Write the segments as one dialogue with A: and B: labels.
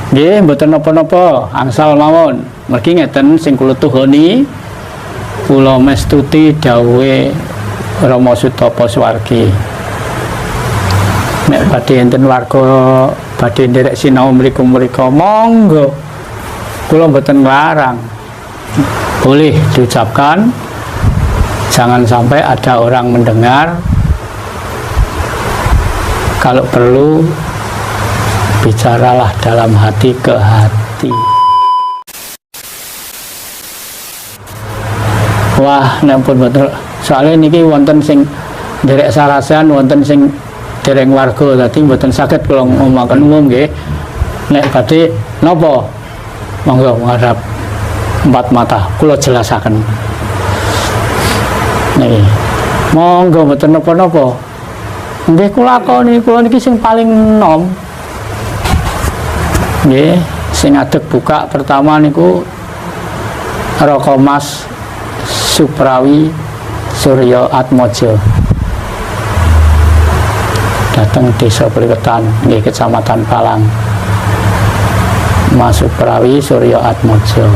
A: Nggih, mboten napa-napa, angsal mawon. Mergi ngeten sing kula tuhoni, kula mestuti dawuhe Rama Sutapa Swargi. Nek badhe enten warga badhe nderek sinau mriku-mriku monggo. Kula mboten larang. Boleh diucapkan. Jangan sampai ada orang mendengar. Kalau perlu bicaralah dalam hati ke hati. Wah, nempun betul. Soalnya niki wonten sing derek sarasean, wonten sing dereng warga, tadi mboten saged kula ngomongaken umum nggih. Nek badhe napa? Monggo ngarep empat mata kula jelasaken. Niki. Monggo mboten napa-napa. Nggih kula niki sing paling enom. Nggih, sing adeg buka pertama niku Raka Mas Suprawi Surya Atmaja. Dateng Desa Pliketan, nggih Kecamatan Palang. Mas Suprawi Surya Atmaja.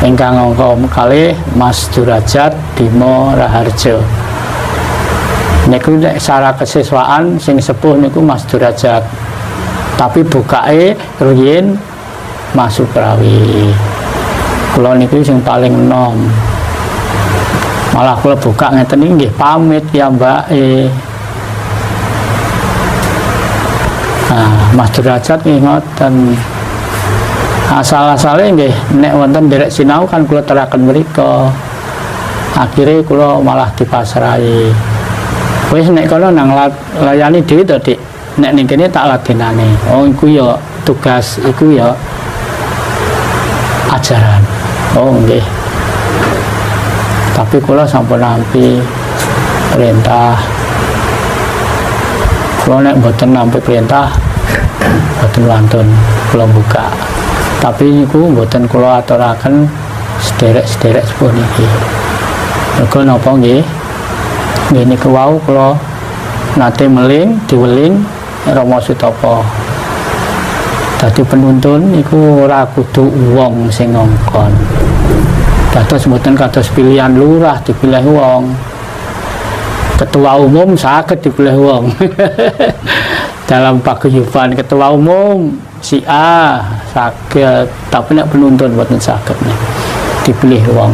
A: Ingkang angka kalih Mas Durajat Bima Raharja. Niku nek secara kesiswaan sing sepuh niku Mas Durajat. Tapi bukae ruyen Mas Suprawi. Kula niku sing paling enom. Malah kula buka ngeten iki nggih pamit ya mbake. Nah, Mas Derajat nggih ngoten. Asal-asale nggih nek wonten derek sinau kan kula teraken mriku. Akhire kula malah dipasrahi. Wis nek kono nang layani dhewe to, Dik. Nek ning kene tak ladenane. Oh iku ya tugas, iku ya ajaran. Oh nggih. Tapi kula sampun nampi perintah. Kula nek mboten nampi perintah mboten wantun kula buka. Tapi niku mboten kula aturaken sederek-sederek sepuh niki. Mergo napa nggih? Nggih niku wau kula nate meling diweling Rama Sutapa. Dadi penuntun iku ora kudu wong sing ngongkon. Dados mboten kados pilihan lurah dipilih wong. Ketua umum saged dipilih wong. Dalam paguyuban ketua umum si A saged, tapi nek penuntun mboten saged nih dipilih wong.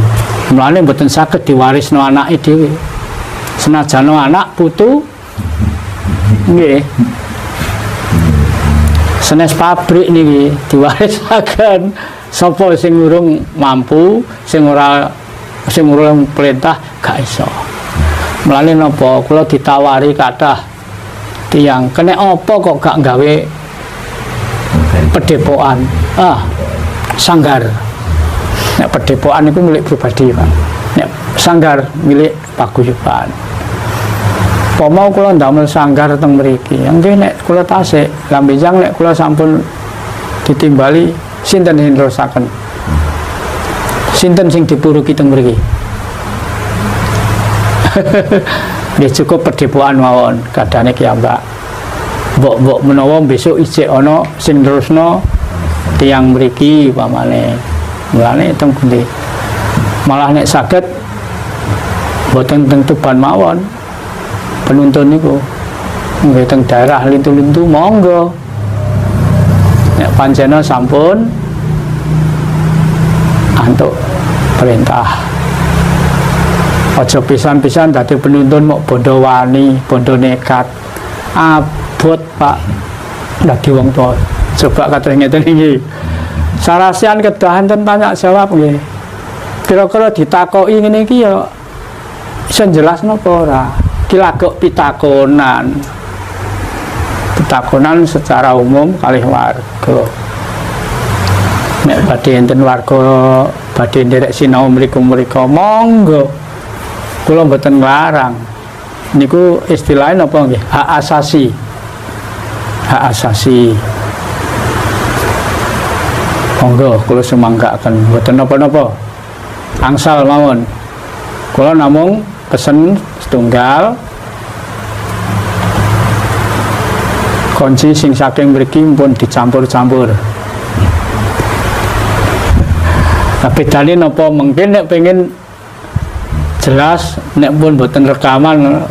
A: Mulane mboten saged diwarisno anake dhewe. Senajan anak putu nggih. Senes pabrik niki diwarisaken sapa sing urung mampu, sing urung perintah gak iso. Mulane napa kula ditawari kathah tiyang kene apa kok gak gawe pedepokan. Sanggar. Nek pedepokan niku milik pribadi, Pak. Nek sanggar milik paguyuban. Pomau kula ndamel sanggar teng mriki. Nggih nek kula tasik, lambejang nek kula sampun ditimbali sinten sing nerusaken. Sinten sing dipuruki teng mriki. Nggih cukup pedepokan mawon kadane ki mbak. Mbok menawa besok isih ana sing nerusno tiyang mriki pamane. Mulane teng pundi. Malah nek saged boten teng Tuban mawon. Penuntun niku nggih teng daerah lintu-lintu monggo. Nek pancena sampun antuk perintah. Aja pisan-pisan dadi penuntun mok bondo wani, bondo nekat. Abot, Pak. Dadi wong tuwa. Coba kata ngeten iki. Sarasian kedahan tanya jawab nggih. Kira-kira ditakoki ngene iki ya iso jelasno apa ora? Kilagok pitakonan secara umum kalih warga. Nek badhe enten warga badhe nderek sinau mriku-mriku monggo. Kula mboten nglarang. Niku istilahnya napa nggih? Hak asasi. Hak asasi. Monggo kula semanggaken mboten napa-napa. Angsal mawon. Kula namung pesen setunggal kunci sing saking mriki pun dicampur-campur Tapi tadi nopo mungkin nek pengen jelas nek pun boten rekaman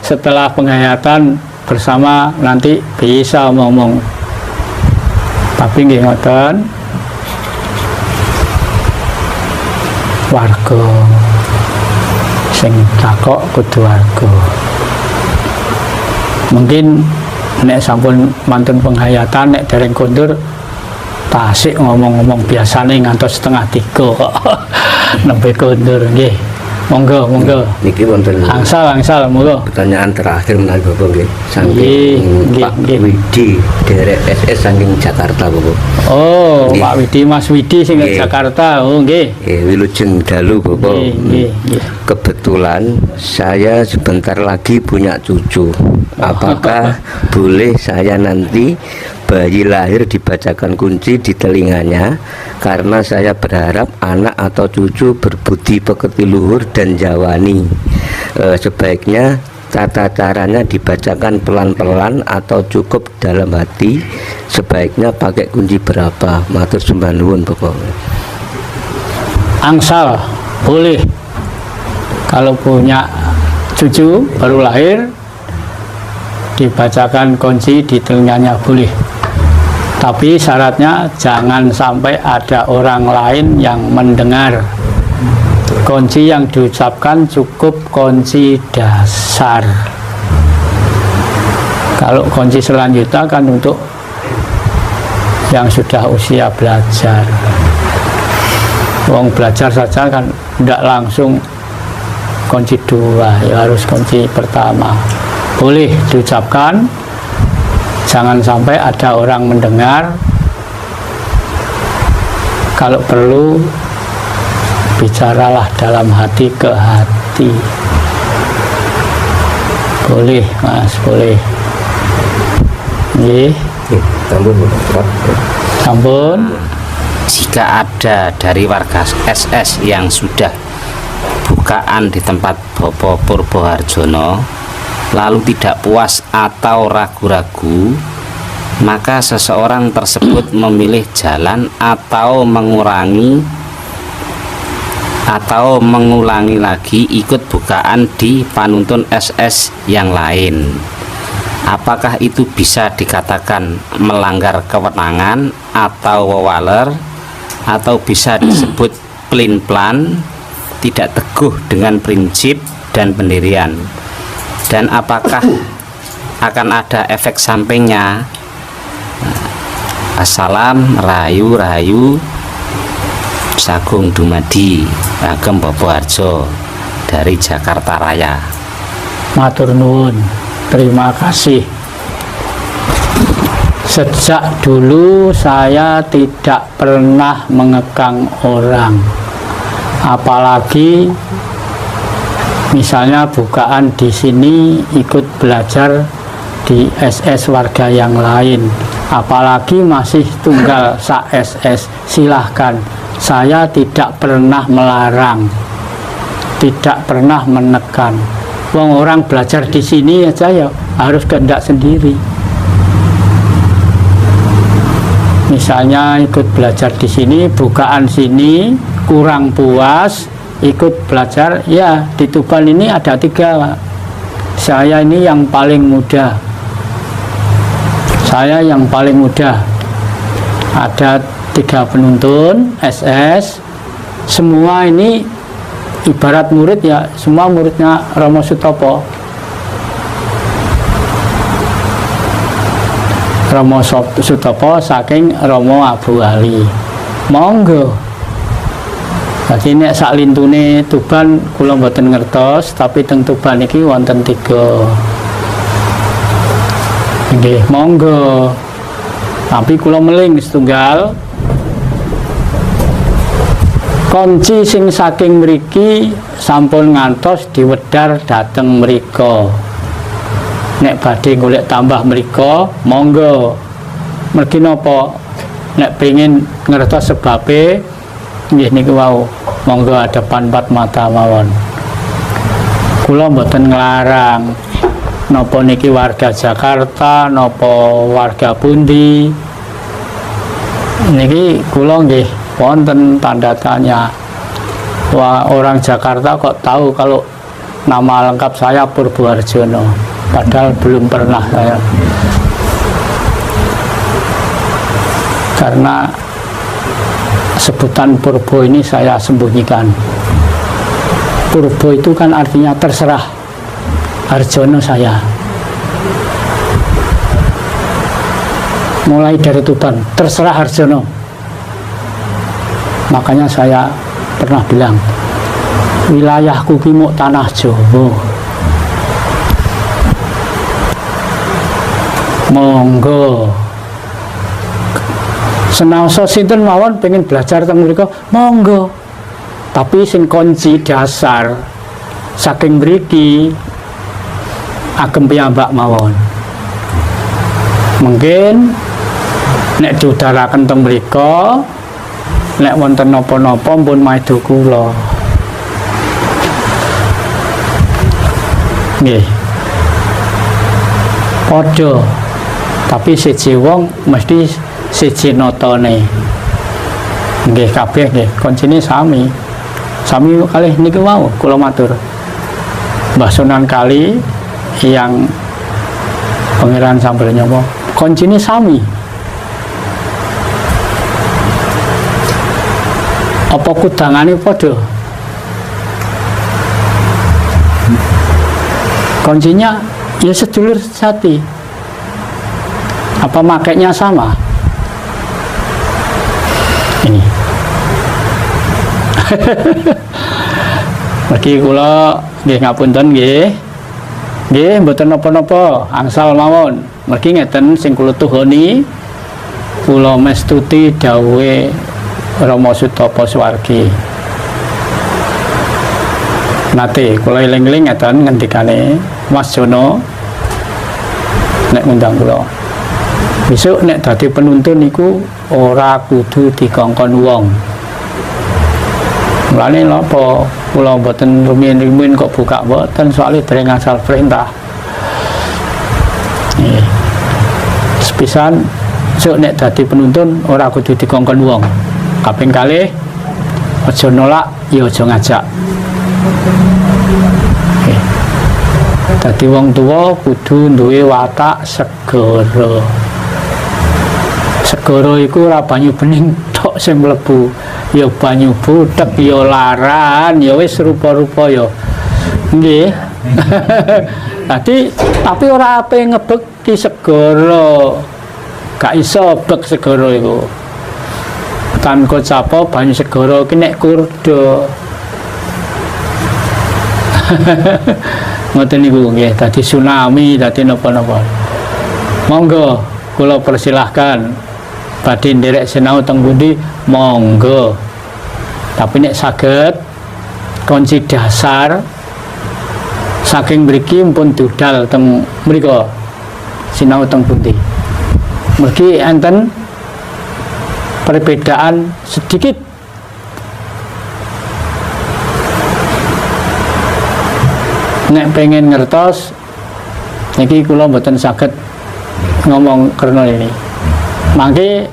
A: setelah penghayatan bersama nanti bisa ngomong. Tapi nggih ngoten. Warga sing takok kudu warga. Mungkin nek sampun mantun penghayatan nek dereng kondur tasik ngomong-ngomong biasane ngantos setengah 3 kok nembe kondur nggih. Monggo
B: niki wonten
A: angsal monggo
B: pertanyaan terakhir menawi Bapak nggih saking Pak Widi derek SS saking Jakarta Bapak.
A: Oh nggih. Pak Widi Mas Widi sing Jakarta. Oh nggih
B: wilujeng dalu Bapak.
A: Nggih.
B: Kebetulan saya sebentar lagi punya cucu. Apakah boleh saya nanti bayi lahir dibacakan kunci di telinganya, karena saya berharap anak atau cucu berbudi pekerti luhur dan jawani. Sebaiknya tata caranya dibacakan pelan-pelan atau cukup dalam hati. Sebaiknya pakai kunci berapa? Matur sembah nuwun Bapak.
A: Angsal boleh, kalau punya cucu baru lahir dibacakan kunci di telinganya boleh. Tapi syaratnya jangan sampai ada orang lain yang mendengar. Kunci yang diucapkan cukup kunci dasar. Kalau kunci selanjutnya kan untuk yang sudah usia belajar. Wong belajar saja kan tidak langsung kunci 2, ya harus kunci pertama. Boleh diucapkan, jangan sampai ada orang mendengar. Kalau perlu bicaralah dalam hati ke hati. Boleh Mas, boleh. Nggih. Sampun.
C: Jika ada dari warga SS yang sudah bukaan di tempat Bapak Purboharjono lalu tidak puas atau ragu-ragu, maka seseorang tersebut memilih jalan atau mengulangi lagi ikut bukaan di panuntun SS yang lain. Apakah itu bisa dikatakan melanggar kewenangan atau wewaler, atau bisa disebut pelin-pelan, tidak teguh dengan prinsip dan pendirian? Dan apakah akan ada efek sampingnya? Assalam rahayu Sagung Dumadi Ageng Boboharjo dari Jakarta Raya.
A: Matur nuwun, terima kasih. Sejak dulu saya tidak pernah mengekang orang, apalagi misalnya bukaan di sini ikut belajar di SS warga yang lain, apalagi masih tunggal sa SS, silahkan. Saya tidak pernah melarang, tidak pernah menekan. Wong orang belajar di sini aja ya harus kehendak sendiri. Misalnya ikut belajar di sini, bukaan sini kurang puas, ikut belajar, ya di Tuban ini ada 3. Saya ini yang paling muda. Saya yang paling muda. Ada 3 penuntun SS. Semua ini ibarat murid ya, semua muridnya Romo Sutopo. Romo Sutopo saking Romo Abu Ali. Monggo. Jadi nek sak lintune Tuban kula mboten ngertos, tapi teng Tuban iki wonten 3. Nggih, monggo. Tapi kula meling setunggal. Kunci sing saking mriki sampun ngantos diwedhar dhateng mrika. Nek badhe golek tambah mrika, monggo. Mergi napa? Nek pengin ngertos sebabe, nggih niku wau, monggo adepan 4 mata mawon. Kula mboten nglarang napa niki warga Jakarta, napa warga pundi. Niki kula nggih wonten tanda tanya. Wah, orang Jakarta kok tahu kalau nama lengkap saya Purbo Harjono, padahal belum pernah saya. Karena sebutan Purbo ini saya sembunyikan. Purbo itu kan artinya terserah, Harjono saya. Mulai dari Tuban, terserah Harjono. Makanya saya pernah bilang, wilayahku ki muk tanah Jawa. Monggo. Senaosa sinten mawon pengen belajar teng mriku, monggo. Tapi sing kunci dasar saking mriki agem piyambak mawon. Mungkin nek diudaraken teng mriku, nek wonten napa-napa pun maido kula. Nggih. Padha. Tapi siji wong mesti siji notone. Nggih kabeh nggih, kuncine sami. Sami kalih niki wau kula matur. Mbah Sunan Kali yang Pangeran Sambal Nyomo, kuncine sami. Apa kudangane padha? Kuncinya ya sedulur sejati. Apa makainya sama? Ini. Mergi kula nggih ngapunten nggih. Nggih mboten napa-napa, angsal mawon. Mergi ngeten sing kula tuhoni, kula mestuti dawuhe Rama Sutapa Swargi. Nate kula eling-eling ngeten ngendikane Mas Jono nek ngundang kula. Besok nek dadi penuntun niku ora kudu dikongkon wong. Mulane napa kula mboten rumiyin-rumiyin kok buka mboten soalé dereng asal perintah. Nggih. Sepisan besok nek dadi penuntun ora kudu dikongkon wong. Kaping kalih aja nolak ya aja ngajak. Okay. Dadi wong tuwa kudu duwe watak segara. Segara iku ora banyu bening tok sing mlebu, ya banyu butek, ya laran, ya wis rupa-rupa ya. Nggih. Tapi ora ape ngebek ki segara. Gak iso bek segara iku. Tan kocapa banyu segara ki nek kurda. Ngoten niku nggih, dadi tsunami, dadi napa-napa. Monggo kula persilahkan badhe nderek sinau teng pundi, monggo. Tapi nek saged kunci dasar saking mriki pun dudal teng mriku sinau teng pundi. Mergi enten perbedaan sedikit. Nek pengen ngertos niki kula mboten saged ngomong karena ini. Mangke